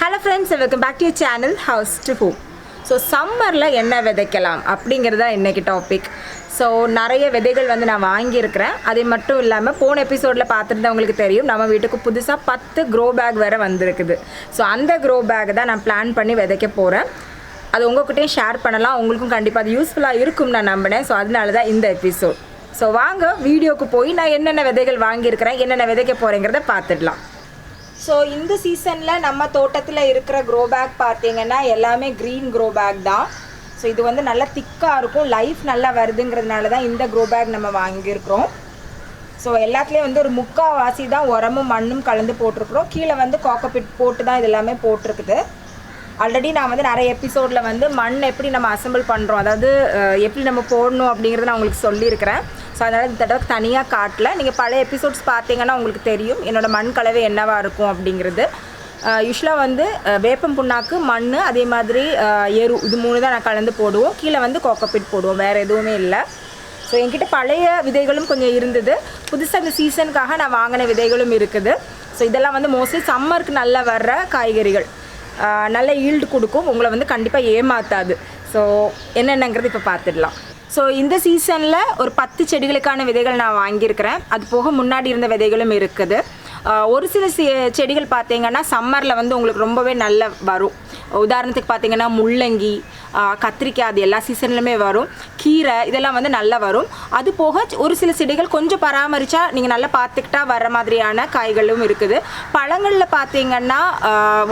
Hello friends, welcome back to your channel house to home. So சம்மரில் என்ன விதைக்கலாம் அப்படிங்கிறது தான் இன்றைக்கி டாபிக். ஸோ நிறைய விதைகள் வந்து நான் வாங்கியிருக்கிறேன். அது மட்டும் இல்லாமல் போன எபிசோடில் பார்த்துருந்தவங்களுக்கு தெரியும், நம்ம வீட்டுக்கு புதுசாக 10 க்ரோ பேக் வேறு வந்திருக்குது. ஸோ அந்த க்ரோ பேக் தான் நான் பிளான் பண்ணி விதைக்க போகிறேன். அது உங்கள்கிட்டையும் ஷேர் பண்ணலாம், உங்களுக்கும் கண்டிப்பாக அது யூஸ்ஃபுல்லாக இருக்கும் நான் நம்பினேன். ஸோ அதனால தான் இந்த எபிசோட். ஸோ வாங்க வீடியோக்கு போய் நான் என்னென்ன விதைகள் வாங்கியிருக்கிறேன், என்னென்ன விதைக்க போகிறேங்கிறத பார்த்துடலாம். ஸோ இந்த சீசனில் நம்ம தோட்டத்தில் இருக்கிற க்ரோ பேக் பார்த்தீங்கன்னா எல்லாமே க்ரீன் க்ரோ பேக் தான். ஸோ இது வந்து நல்லா திக்காக இருக்கும், லைஃப் நல்லா வருதுங்கிறதுனால தான் இந்த க்ரோ பேக் நம்ம வாங்கியிருக்கிறோம். ஸோ எல்லாத்துலேயும் வந்து ஒரு முக்கால்வாசி தான் உரமும் மண்ணும் கலந்து போட்டிருக்கிறோம். கீழே வந்து காக்கோபிட் போட்டு தான் இது எல்லாமே போட்டிருக்குது. ஆல்ரெடி நான் வந்து நிறைய எபிசோடில் வந்து மண் எப்படி நம்ம அசம்பிள் பண்ணுறோம், அதாவது எப்படி நம்ம போடணும் அப்படிங்கிறத நான் உங்களுக்கு சொல்லியிருக்கிறேன். ஸோ அதனால் இந்த தடவை தனியாக காட்டல. நீங்கள் பழைய எபிசோட்ஸ் பார்த்தீங்கன்னா உங்களுக்கு தெரியும் என்னோடய மண் கலவை என்னவாக இருக்கும் அப்படிங்கிறது. யூஸ்வலாக வந்து வேப்பம் புண்ணாக்கு, மண், அதே மாதிரி எரு, இது 3 தான் நான் கலந்து போடுவோம். கீழே வந்து கோகோபிட் போடுவோம், வேறு எதுவுமே இல்லை. ஸோ என்கிட்ட பழைய விதைகளும் கொஞ்சம் இருந்தது, புதுசாக இந்த சீசனுக்காக நான் வாங்கின விதைகளும் இருக்குது. ஸோ இதெல்லாம் வந்து மோஸ்ட்லி சம்மருக்கு நல்லா வர்ற காய்கறிகள், நல்ல ஈல்டு கொடுக்கும், உங்களை வந்து கண்டிப்பாக ஏமாற்றாது. ஸோ என்னென்னங்கிறது இப்போ பார்த்துடலாம். ஸோ இந்த சீசனில் ஒரு 10 செடிகளுக்கான விதைகள் நான் வாங்கியிருக்கிறேன். அது போக முன்னாடி இருந்த விதைகளும் இருக்குது. ஒரு சில செடிகள் பார்த்தீங்கன்னா சம்மரில் வந்து உங்களுக்கு ரொம்பவே நல்ல வரும். உதாரணத்துக்கு பார்த்தீங்கன்னா முள்ளங்கி, கத்திரிக்காய், அது எல்லா சீசன்லையுமே வரும். கீரை, இதெல்லாம் வந்து நல்லா வரும். அது போக ஒரு சில செடிகள் கொஞ்சம் பராமரித்தா நீங்கள் நல்லா பார்த்துக்கிட்டா வர மாதிரியான காய்களும் இருக்குது. பழங்களில் பார்த்தீங்கன்னா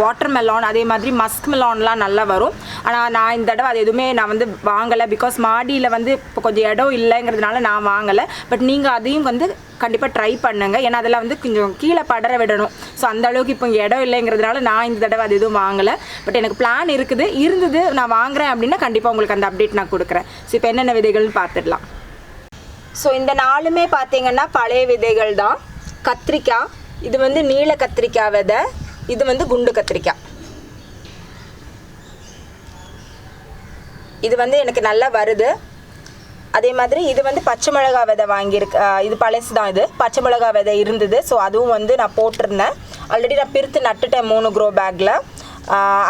வாட்டர் மெலான், அதே மாதிரி மஸ்க் மெலான்லாம் நல்லா வரும். ஆனால் நான் இந்த தடவை அது எதுவுமே நான் வந்து வாங்கலை. பிகாஸ் மாடியில் வந்து இப்போ கொஞ்சம் இடம் இல்லைங்கிறதுனால நான் வாங்கலை. பட் நீங்கள் அதையும் வந்து கண்டிப்பாக ட்ரை பண்ணுங்க, ஏன்னா அதெல்லாம் வந்து கொஞ்சம் கீழே படர விடணும். ஸோ அந்த அளவுக்கு இப்போ இங்கே இடம் இல்லைங்கிறதுனால நான் இந்த தடவை அது எதுவும் வாங்கலை. பட் எனக்கு பிளான் இருந்தது நான் வாங்குறேன் அப்படின்னா கண்டிப்பாக உங்களுக்கு அந்த அப்டேட் நான் கொடுக்குறேன். ஸோ இப்போ என்னென்ன விதைகள்னு பார்த்துடலாம். ஸோ இந்த 4மே பார்த்தீங்கன்னா பழைய விதைகள் தான். கத்திரிக்காய், இது வந்து நீல கத்திரிக்காய் விதை, இது வந்து குண்டு கத்திரிக்காய். இது வந்து எனக்கு நல்லா வருது. அதே மாதிரி இது வந்து பச்சை மிளகா விதை வாங்கியிருக்கு. இது பழசு தான், இது பச்சை மிளகா விதை இருந்தது. ஸோ அதுவும் வந்து நான் போட்டிருந்தேன். ஆல்ரெடி நான் பிரித்து நட்டுட்டேன் 3 க்ரோ பேக்கில்.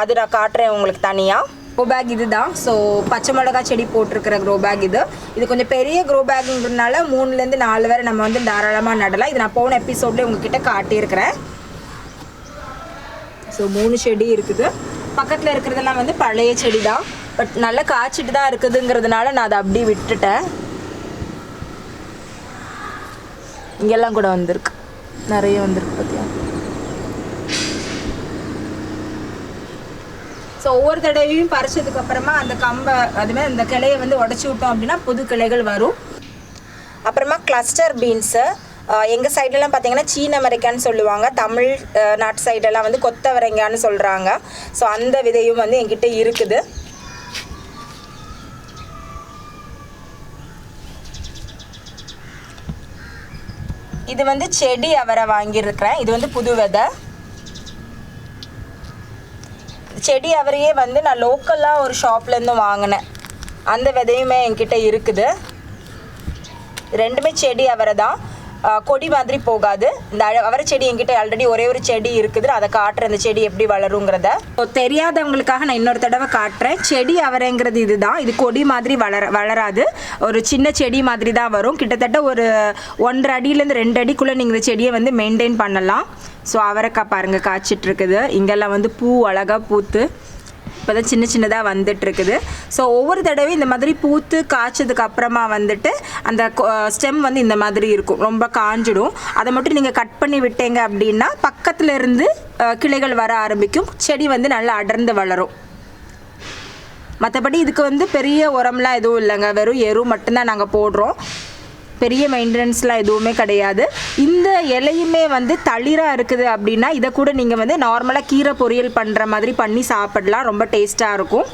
அது நான் காட்டுறேன் உங்களுக்கு தனியாக. க்ரோ பேக் இது தான். ஸோ பச்சை மிளகா செடி போட்டிருக்கிற க்ரோ பேக் இது கொஞ்சம் பெரிய க்ரோ பேக்குங்கிறதுனால 3லேருந்து 4 வரை நம்ம வந்து தாராளமாக நடலாம். இது நான் போன எபிசோட்லேயே உங்ககிட்ட காட்டியிருக்கிறேன். ஸோ 3 செடி இருக்குது. பக்கத்தில் இருக்கிறதெல்லாம் வந்து பழைய செடி தான், பட் நல்லா காய்ச்சிட்டு தான் இருக்குதுங்கிறதுனால நான் அதை அப்படியே விட்டுட்டேன். இங்கெல்லாம் கூட வந்திருக்கு, நிறைய வந்திருக்கு பார்த்தியா. ஸோ ஒவ்வொரு தடவையும் பறிச்சதுக்கு அப்புறமா அந்த கம்பை, அதுமாதிரி அந்த கிளையை வந்து உடச்சி விட்டோம் அப்படின்னா புது கிளைகள் வரும். அப்புறமா கிளஸ்டர் பீன்ஸு, எங்கள் சைடெல்லாம் பார்த்தீங்கன்னா சீன அமெரிக்கான்னு சொல்லுவாங்க. தமிழ் நாட்டு சைடெல்லாம் வந்து கொத்தவரைங்கான்னு சொல்கிறாங்க. ஸோ அந்த விதையும் வந்து என்கிட்ட இருக்குது. இது வந்து செடி அவரை வாங்கியிருக்கிறேன். இது வந்து புது விதை. செடி அவரையே வந்து நான் லோக்கலாக ஒரு ஷாப்லேருந்து வாங்கினேன். அந்த விதையுமே என்கிட்ட இருக்குது. 2மே செடி அவரை தான், கொடி மாதிரி போகாது. இந்த அவரை செடி என்கிட்ட ஆல்ரெடி ஒரே ஒரு செடி இருக்குது, அதை காட்டுறேன். இந்த செடி எப்படி வளருங்கிறத தெரியாதவங்களுக்காக நான் இன்னொரு தடவை காட்டுறேன். செடி அவரைங்கிறது இதுதான். இது கொடி மாதிரி வளராது, ஒரு சின்ன செடி மாதிரி தான் வரும். கிட்டத்தட்ட ஒரு 1.5 அடியிலேருந்து 2 அடிக்குள்ளே நீங்கள் இந்த செடியை வந்து மெயின்டைன் பண்ணலாம். ஸோ அவரைக்காய் பாருங்கள் காய்ச்சிட்ருக்குது. இங்கெல்லாம் வந்து பூ அழகாக பூத்து இப்போ தான் சின்னதாக வந்துட்டுருக்குது. ஸோ ஒவ்வொரு தடவையும் இந்த மாதிரி பூத்து காய்ச்சதுக்கு அப்புறமா வந்துட்டு அந்த ஸ்டெம் வந்து இந்த மாதிரி இருக்கும், ரொம்ப காஞ்சிடும். அதை மட்டும் நீங்கள் கட் பண்ணி விட்டீங்க அப்படின்னா பக்கத்தில் இருந்து கிளைகள் வர ஆரம்பிக்கும், செடி வந்து நல்லா அடர்ந்து வளரும். மற்றபடி இதுக்கு வந்து பெரிய உரம்லாம் எதுவும் இல்லைங்க, வெறும் எரு மட்டும்தான் நாங்கள் போடுறோம். பெரிய மெயின்டெனன்ஸ்லாம் எதுவுமே கிடையாது. இந்த இலையுமே வந்து தளிராக இருக்குது அப்படின்னா இதை கூட நீங்கள் வந்து நார்மலாக கீரை பொரியல் பண்ணுற மாதிரி பண்ணி சாப்பிடலாம், ரொம்ப டேஸ்ட்டாக இருக்கும்.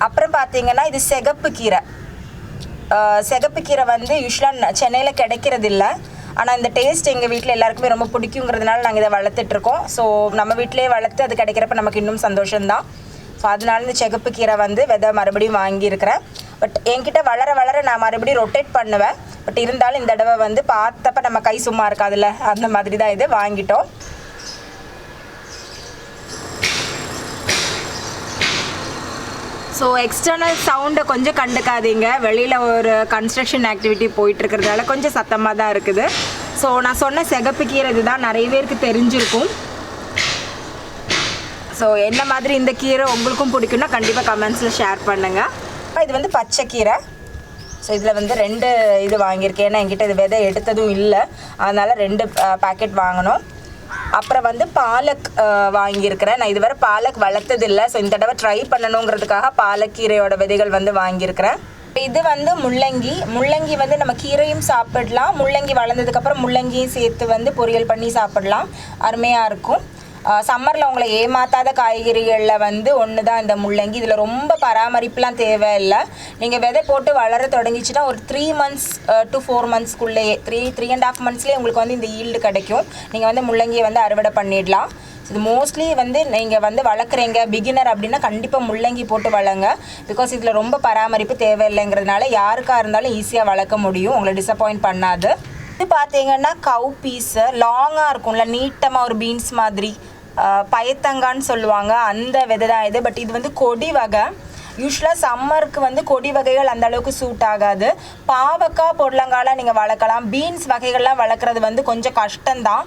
அப்புறம் பார்த்தீங்கன்னா இது சிகப்பு கீரை. சிகப்பு கீரை வந்து யூஸ்வலாக சென்னையில் கிடைக்கிறதில்ல. ஆனால் இந்த டேஸ்ட் எங்கள் வீட்டில் எல்லாருக்குமே ரொம்ப பிடிக்குங்கிறதுனால நாங்கள் இதை வளர்த்துட்ருக்கோம். ஸோ நம்ம வீட்டிலே வளர்த்து அது கிடைக்கிறப்ப நமக்கு இன்னும் சந்தோஷம்தான். ஸோ அதனால இந்த சிகப்பு கீரை வந்து விதை மறுபடியும் வாங்கியிருக்கிறேன். பட் என்கிட்ட வளர நான் மறுபடியும் ரொட்டேட் பண்ணுவேன். பட் இருந்தாலும் இந்த தடவை வந்து பார்த்தப்ப நம்ம கை சும்மா இருக்காதுல்ல, அந்த மாதிரி தான் இது வாங்கிட்டோம். ஸோ எக்ஸ்டர்னல் சவுண்டை கொஞ்சம் கண்டுக்காதீங்க, வெளியில் ஒரு கன்ஸ்ட்ரக்ஷன் ஆக்டிவிட்டி போயிட்டுருக்கிறதால கொஞ்சம் சத்தமாக தான் இருக்குது. ஸோ நான் சொன்ன சிகப்பு கீரை இதுதான், நிறைய பேருக்கு தெரிஞ்சிருக்கும். ஸோ என்ன மாதிரி இந்த கீரை உங்களுக்கும் பிடிக்குன்னா கண்டிப்பாக கமெண்ட்ஸில் ஷேர் பண்ணுங்கள். இது வந்து பச்சை கீரை. ஸோ இதில் வந்து 2 இது வாங்கியிருக்கேன், ஏன்னா என்கிட்ட இது விதை எடுத்ததும் இல்லை, அதனால் 2 பேக்கெட் வாங்கினோம். அப்புறம் வந்து பாலக் வாங்கியிருக்கிறேன். நான் இதுவரை பாலக் வளர்த்ததில்லை, ஸோ இந்த தடவை ட்ரை பண்ணணுங்கிறதுக்காக பாலக்கீரையோட விதைகள் வந்து வாங்கியிருக்கிறேன். இது வந்து முள்ளங்கி வந்து நம்ம கீரையும் சாப்பிடலாம், முள்ளங்கி வளர்ந்ததுக்கப்புறம் முள்ளங்கியும் சேர்த்து வந்து பொரியல் பண்ணி சாப்பிடலாம், அருமையாக இருக்கும். சம்மரில் உங்களை ஏமாத்தாத காய்கறிகளில் வந்து ஒன்று தான் இந்த முள்ளங்கி. இதில் ரொம்ப பராமரிப்புலாம் தேவையில்லை. நீங்கள் விதை போட்டு வளர தொடங்கிச்சுன்னா ஒரு 3 months to 4 monthsக்குள்ளேயே 3.5 monthsலேயே உங்களுக்கு வந்து இந்த ஈல்டு கிடைக்கும். நீங்கள் வந்து முள்ளங்கியை வந்து அறுவடை பண்ணிடலாம். இது மோஸ்ட்லி வந்து நீங்கள் வந்து வளர்க்குறீங்க பிகினர் அப்படின்னா கண்டிப்பாக முள்ளங்கி போட்டு வளங்க. பிகாஸ் இதில் ரொம்ப பராமரிப்பு தேவையில்லைங்கிறதுனால யாருக்காக இருந்தாலும் ஈஸியாக வளர்க்க முடியும், உங்களை டிசப்பாயிண்ட் பண்ணாது. இது பார்த்தீங்கன்னா கவு பீஸு லாங்காக இருக்கும்ல, நீட்டமாக ஒரு பீன்ஸ் மாதிரி, பயத்தங்கான்னு சொல்லுவாங்க, அந்த விதை தான் இது. பட் இது வந்து கொடி வகை. யூஸ்வலாக சம்மருக்கு வந்து கொடி வகைகள் அந்த அளவுக்கு சூட் ஆகாது. பாவக்காய் பொடலங்காலாம் நீங்கள் வளர்க்கலாம். பீன்ஸ் வகைகள்லாம் வளர்க்குறது வந்து கொஞ்சம் கஷ்டம்தான்.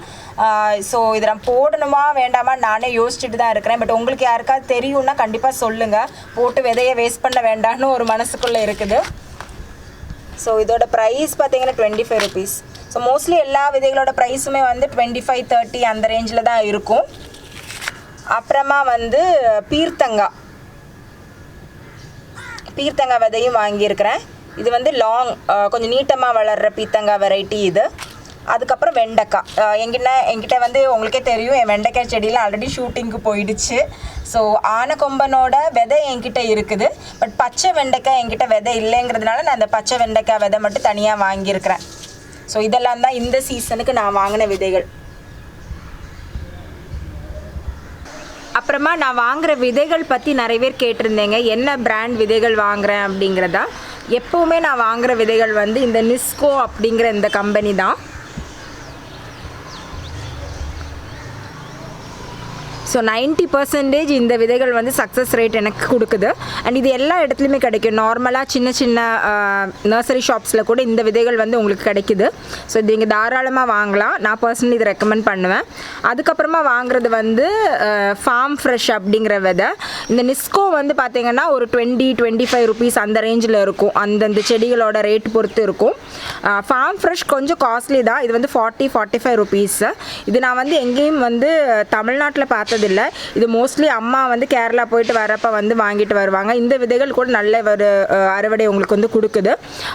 ஸோ இதை நான் போடணுமா வேண்டாமா நானே யோசிச்சுட்டு தான் இருக்கிறேன். பட் உங்களுக்கு யாருக்காவது தெரியும்னா கண்டிப்பாக சொல்லுங்கள், போட்டு விதையை வேஸ்ட் பண்ண வேண்டாம்னு ஒரு மனசுக்குள்ளே இருக்குது. ஸோ இதோட ப்ரைஸ் பார்த்தீங்கன்னா 25 rupees. ஸோ மோஸ்ட்லி எல்லா விதைகளோட ப்ரைஸுமே வந்து 25-30 அந்த ரேஞ்சில் தான் இருக்கும். அப்புறமா வந்து பீர்த்தங்காய் விதையும் வாங்கியிருக்கிறேன். இது வந்து லாங், கொஞ்சம் நீட்டமாக வளர்கிற பீர்த்தங்காய் வெரைட்டி இது. அதுக்கப்புறம் வெண்டைக்காய் என்கிட்ட வந்து உங்களுக்கே தெரியும், என் வெண்டைக்காய் செடியில் ஆல்ரெடி ஷூட்டிங்க்கு போயிடுச்சு. ஸோ ஆனைக்கொம்பனோட விதை என்கிட்ட இருக்குது. பட் பச்சை வெண்டைக்காய் என்கிட்ட விதை இல்லைங்கிறதுனால நான் அந்த பச்சை வெண்டைக்காய் விதை மட்டும் தனியாக வாங்கியிருக்கிறேன். ஸோ இதெல்லாம் தான் இந்த சீசனுக்கு நான் வாங்கின விதைகள். அப்புறமா நான் வாங்குகிற விதைகள் பற்றி நிறைய பேர் கேட்டிருந்தேங்க, என்ன பிராண்ட் விதைகள் வாங்குகிறேன் அப்படிங்கிறதா. எப்போவுமே நான் வாங்குகிற விதைகள் வந்து இந்த நிஸ்கோ அப்படிங்கிற இந்த கம்பெனி தான். ஸோ 90% இந்த விதைகள் வந்து சக்ஸஸ் ரேட் எனக்கு கொடுக்குது. அண்ட் இது எல்லா இடத்துலையுமே கிடைக்கும். நார்மலாக சின்ன சின்ன நர்சரி ஷாப்ஸில் கூட இந்த விதைகள் வந்து உங்களுக்கு கிடைக்குது. ஸோ இது நீங்கள் தாராளமாக வாங்கலாம். நான் பர்சனலி இதை ரெக்கமெண்ட் பண்ணுவேன். அதுக்கப்புறமா வாங்குறது வந்து ஃபார்ம் ஃப்ரெஷ் அப்படிங்கிற விதை. இந்த நிஸ்கோ வந்து பார்த்திங்கன்னா ஒரு 20-25 rupees அந்த ரேஞ்சில் இருக்கும். அந்தந்த செடிகளோட ரேட் பொறுத்து இருக்கும். ஃபார்ம் ஃப்ரெஷ் கொஞ்சம் காஸ்ட்லி தான். இது வந்து 40-45 rupees. இது நான் வந்து எங்கேயும் வந்து தமிழ்நாட்டில் பார்த்ததில்லை. இது மோஸ்ட்லி அம்மா வந்து கேரளா போயிட்டு வரப்போ வந்து வாங்கிட்டு வருவாங்க. இந்த விதைகள் கூட நல்ல ஒரு அறுவடை உங்களுக்கு வந்து கொடுக்குது.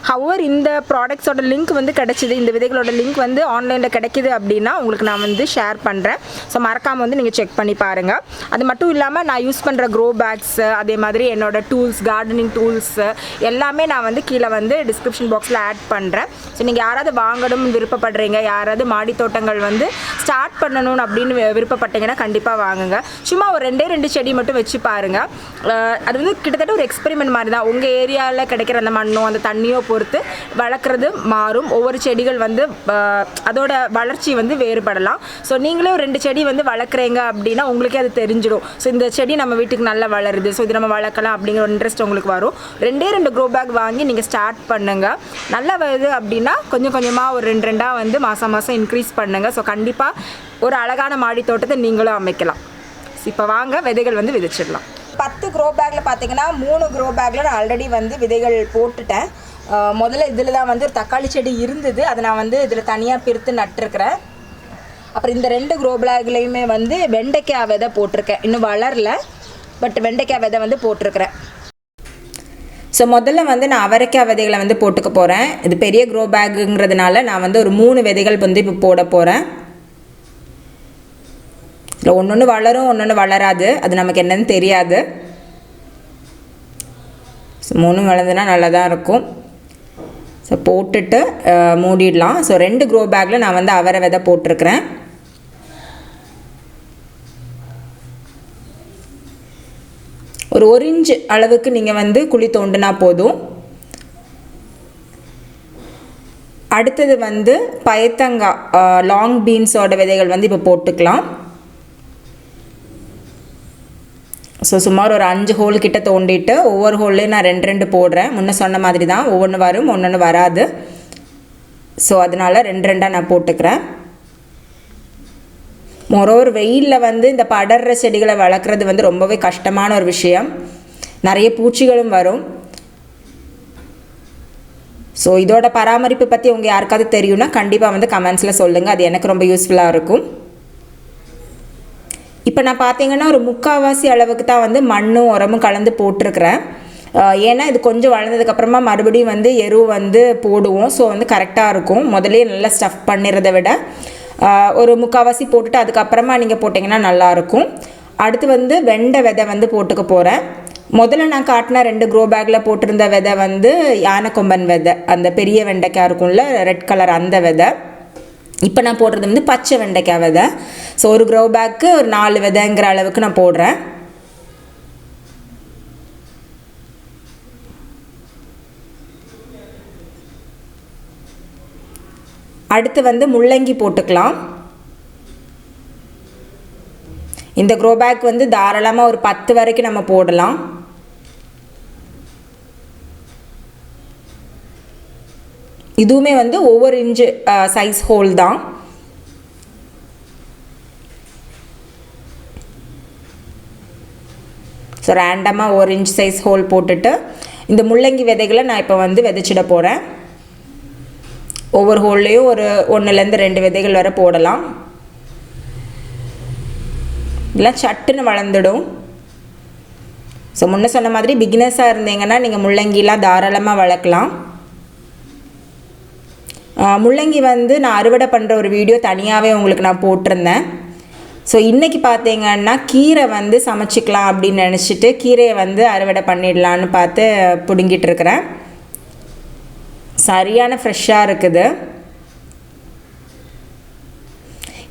ஹவர் இந்த ப்ராடக்ட்ஸோட லிங்க் வந்து கிடச்சிது. இந்த விதைகளோட லிங்க் வந்து ஆன்லைனில் கிடைக்கிது அப்படின்னா உங்களுக்கு நான் வந்து ஷேர் பண்ணுறேன். ஸோ மறக்காமல் வந்து நீங்கள் செக் பண்ணி பாருங்கள். அது மட்டும் இல்லாமல் நான் யூஸ் பண்ணுற க்ரோ பேக்ஸு, அதே மாதிரி என்னோட டூல்ஸ், கார்டனிங் டூல்ஸு எல்லாமே நான் வந்து கீழே வந்து டிஸ்கிரிப்ஷன் பாக்ஸில் ஆட் பண்ணுறேன். ஸோ நீங்கள் யாராவது வாங்கணும்னு விருப்பப்படுறீங்க, யாராவது மாடி தோட்டங்கள் வந்து ஸ்டார்ட் பண்ணணும் அப்படின்னு விருப்பப்பட்டீங்கன்னா கண்டிப்பாக வாங்குங்க. சும்மா ஒரு 2 செடி மட்டும் வச்சு பாருங்கள். அது வந்து கிட்டத்தட்ட ஒரு எக்ஸ்பெரிமெண்ட் மாதிரி தான். உங்கள் ஏரியாவில் கிடைக்கிற அந்த மண்ணோ அந்த தண்ணியோ பொறுத்து வளர்க்குறது மாறும். ஒவ்வொரு செடிகள் வந்து அதோட வளர்ச்சி வந்து வேறுபடலாம். ஸோ நீங்களே ஒரு 2 செடி வந்து வளர்க்குறீங்க அப்படின்னா உங்களுக்கே அது தெரிஞ்சிடும். ஸோ இந்த செடி நம்ம வீட்டுக்கு நல்லா வளருது, ஸோ இது நம்ம வளர்க்கலாம் அப்படிங்கிற ஒரு இன்ட்ரெஸ்ட் உங்களுக்கு வரும். 2 க்ரோ பேக் வாங்கி நீங்கள் ஸ்டார்ட் பண்ணுங்கள். நல்லா வருது அப்படின்னா கொஞ்சம் கொஞ்சமாக ஒரு 2 வந்து மாதம் இன்க்ரீஸ் பண்ணுங்கள். ஸோ கண்டிப்பாக ஒரு அழகான மாடி தோட்டத்தை நீங்களும் அமைக்கலாம். இப்போ வாங்க விதைகள் வந்து விதைச்சிடலாம். 10 க்ரோ பேக்கில் பார்த்தீங்கன்னா 3 க்ரோ பேக்கில் நான் ஆல்ரெடி வந்து விதைகள் போட்டுட்டேன். முதல்ல இதில் தான் வந்து ஒரு தக்காளி செடி இருந்தது, அதை நான் வந்து இதில் தனியாக பிரித்து நட்டுருக்கிறேன். அப்புறம் இந்த 2 க்ரோ பேக்லேயுமே வந்து வெண்டைக்காய் விதை போட்டிருக்கேன். இன்னும் வளரல, பட் வெண்டைக்காய் விதை வந்து போட்டிருக்கிறேன். ஸோ முதல்ல வந்து நான் அவரைக்காய் விதைகளை வந்து போட்டுக்க போகிறேன். இது பெரிய க்ரோ பேக்குங்கிறதுனால நான் வந்து ஒரு 3 விதைகள் வந்து இப்போ போட போகிறேன். இல்லை ஒன்று வளரும், ஒன்று வளராது, அது நமக்கு என்னன்னு தெரியாது. ஸோ 3 வளர்ந்துன்னா நல்லா தான் இருக்கும். ஸோ போட்டுட்டு மூடிடலாம். ஸோ 2 க்ரோ பேக்கில் நான் வந்து அவரை விதை போட்டிருக்கிறேன். ஒரு 1 inch அளவுக்கு நீங்கள் வந்து குழி தோண்டினா போதும். அடுத்தது வந்து பயத்தங்காய் லாங் பீன்ஸோட விதைகள் வந்து இப்போ போட்டுக்கலாம். ஸோ சுமார் ஒரு 5 ஹோல் கிட்ட தோண்டிட்டு ஒவ்வொரு ஹோல்லையும் நான் 2 போடுறேன். முன்ன சொன்ன மாதிரி தான், ஒவ்வொன்று வரும் ஒன்று வராது. ஸோ அதனால் 2 நான் போட்டுக்கிறேன். மொரோவர் வெயிலில் வந்து இந்த படர்ற செடிகளை வளர்க்குறது வந்து ரொம்பவே கஷ்டமான ஒரு விஷயம். நிறைய பூச்சிகளும் வரும். ஸோ இதோட பராமரிப்பு பற்றி உங்கள் யாருக்காவது தெரியும்னா கண்டிப்பாக வந்து கமெண்ட்ஸில் சொல்லுங்கள். அது எனக்கு ரொம்ப யூஸ்ஃபுல்லாக இருக்கும். இப்போ நான் பார்த்தீங்கன்னா ஒரு 3/4 அளவுக்கு தான் வந்து மண்ணும் உரமும் கலந்து போட்டிருக்கிறேன். ஏன்னா இது கொஞ்சம் வளர்ந்ததுக்கப்புறமா மறுபடியும் வந்து எரு வந்து போடுவோம். ஸோ வந்து கரெக்டாக இருக்கும். முதலே நல்லா ஸ்டஃப் பண்ணிடுறத விட ஒரு 3/4 போட்டுட்டு அதுக்கப்புறமா நீங்கள் போட்டிங்கன்னா நல்லாயிருக்கும். அடுத்து வந்து வெண்டை விதை வந்து போட்டுக்க போகிறேன். முதல்ல நான் காட்டின 2 க்ரோ பேக்கில் போட்டிருந்த விதை வந்து யானைக்கொம்பன் விதை, அந்த பெரிய வெண்டைக்காய் இருக்கும்ல ரெட் கலர், அந்த விதை. இப்போ நான் போடுறது வந்து பச்சை வெண்டைக்காய் விதை. ஸோ ஒரு க்ரோ பேக்கு ஒரு 4 விதைங்கிற அளவுக்கு நான் போடுறேன். அடுத்து வந்து முள்ளங்கி போட்டுக்கலாம். இந்த க்ரோ பேக் வந்து தாராளமாக ஒரு 10 வரைக்கும் நம்ம போடலாம். இதுவுமே வந்து ஒவ்வொரு இன்ச்சு சைஸ் ஹோல் தான். ஸோ ரேண்டமாக 1 இன்ச் சைஸ் ஹோல் போட்டுட்டு இந்த முள்ளங்கி விதைகளை நான் இப்போ வந்து விதைச்சிட போகிறேன். ஒவ்வொரு ஹோல்லையும் ஒரு 1லேருந்து 2 விதைகள் வரை போடலாம். இதெல்லாம் சட்டுன்னு வளர்ந்துடும். ஸோ முன்ன சொன்ன மாதிரி பிகினர்ஸாக இருந்தீங்கன்னா நீங்கள் முள்ளங்கிலாம் தாராளமாக வளர்க்கலாம். முள்ளங்கி வந்து நான் அறுவடை பண்ணுற ஒரு வீடியோ தனியாகவே உங்களுக்கு நான் போட்டிருந்தேன். ஸோ இன்றைக்கி பார்த்தீங்கன்னா கீரை வந்து சமைச்சிக்கலாம் அப்படின்னு நினச்சிட்டு கீரையை வந்து அறுவடை பண்ணிடலான்னு பார்த்து பிடுங்கிட்டு இருக்கிறேன். சரியான ஃப்ரெஷ்ஷாக இருக்குது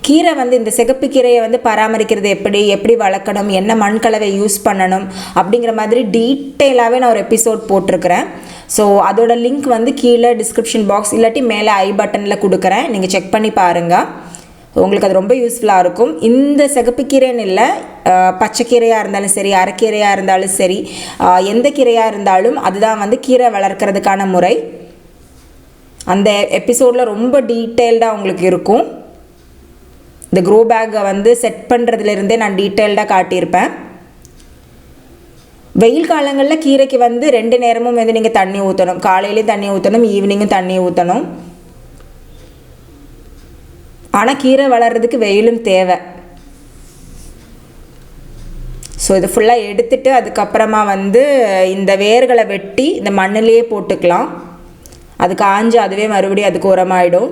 கீரை. வந்து இந்த சிகப்பு கீரையை வந்து பராமரிக்கிறது எப்படி வளர்க்கணும், என்ன மண் கலவை யூஸ் பண்ணணும் அப்படிங்கிற மாதிரி டீட்டெயிலாகவே நான் ஒரு எபிசோட் போட்டிருக்கிறேன். ஸோ அதோட லிங்க் வந்து கீழே டிஸ்கிரிப்ஷன் பாக்ஸ் இல்லாட்டி மேலே ஐ பட்டனில் கொடுக்குறேன். நீங்கள் செக் பண்ணி பாருங்கள். உங்களுக்கு அது ரொம்ப யூஸ்ஃபுல்லாக இருக்கும். இந்த சிகப்பு கீரைன்னு இல்லை, பச்சைக்கீரையாக இருந்தாலும் சரி, அரைக்கீரையாக இருந்தாலும் சரி, எந்த கீரையாக இருந்தாலும் அதுதான் வந்து கீரை வளர்க்குறதுக்கான முறை. அந்த எபிசோடில் ரொம்ப டீட்டெயில்டாக உங்களுக்கு இருக்கும். இந்த க்ரோ பேக்கை வந்து செட் பண்ணுறதுலேருந்தே நான் டீட்டெயில்டாக காட்டியிருப்பேன். வெயில் காலங்களில் கீரைக்கு வந்து 2 நேரமும் வந்து நீங்கள் தண்ணி ஊற்றணும். காலையிலையும் தண்ணி ஊற்றணும், ஈவினிங்கும் தண்ணி ஊற்றணும். ஆனால் கீரை வளர்கிறதுக்கு வெயிலும் தேவை. ஸோ இது ஃபுல்லாக எடுத்துட்டு அதுக்கப்புறமா வந்து இந்த வேர்களை வெட்டி இந்த மண்ணிலேயே போட்டுக்கலாம். அது காஞ்சு அதுவே மறுபடியும் அதுக்கு உரமாயிடும்.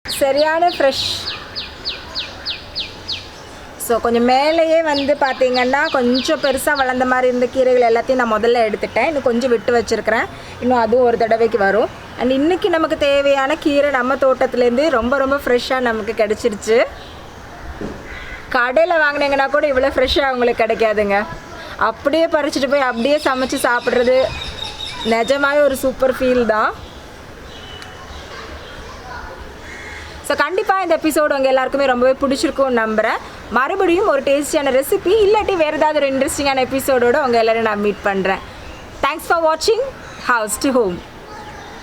சரியான ஃப்ரெஷ். ஸோ கொஞ்சம் மேலேயே வந்து பார்த்திங்கன்னா கொஞ்சம் பெருசாக வளர்ந்த மாதிரி இருந்த கீரைகள் எல்லாத்தையும் நான் முதல்ல எடுத்துட்டேன். இன்னும் கொஞ்சம் விட்டு வச்சுருக்கிறேன். இன்னும் அதுவும் ஒரு தடவைக்கு வரும். அண்ட் இன்றைக்கி நமக்கு தேவையான கீரை நம்ம தோட்டத்துலேருந்து ரொம்ப ஃப்ரெஷ்ஷாக நமக்கு கிடச்சிருச்சு. கடையில் வாங்கினீங்கன்னா கூட இவ்வளோ ஃப்ரெஷ்ஷாக அவங்களுக்கு கிடைக்காதுங்க. அப்படியே பறிச்சுட்டு போய் அப்படியே சமைச்சு சாப்பிட்றது நிஜமாவே ஒரு சூப்பர் ஃபீல் தான். ஸோ கண்டிப்பாக இந்த எபிசோடு உங்கள் எல்லாருக்குமே ரொம்பவே பிடிச்சிருக்கும்னு நம்புகிறேன். மறுபடியும் ஒரு டேஸ்டியான ரெசிபி இல்லாட்டி வேறு ஏதாவது ஒரு இன்ட்ரெஸ்டிங்கான எபிசோடோடு உங்கள் எல்லோரும் நான் மீட் பண்ணுறேன். தேங்க்ஸ் ஃபார் வாட்சிங் ஹவுஸ் டு ஹோம்.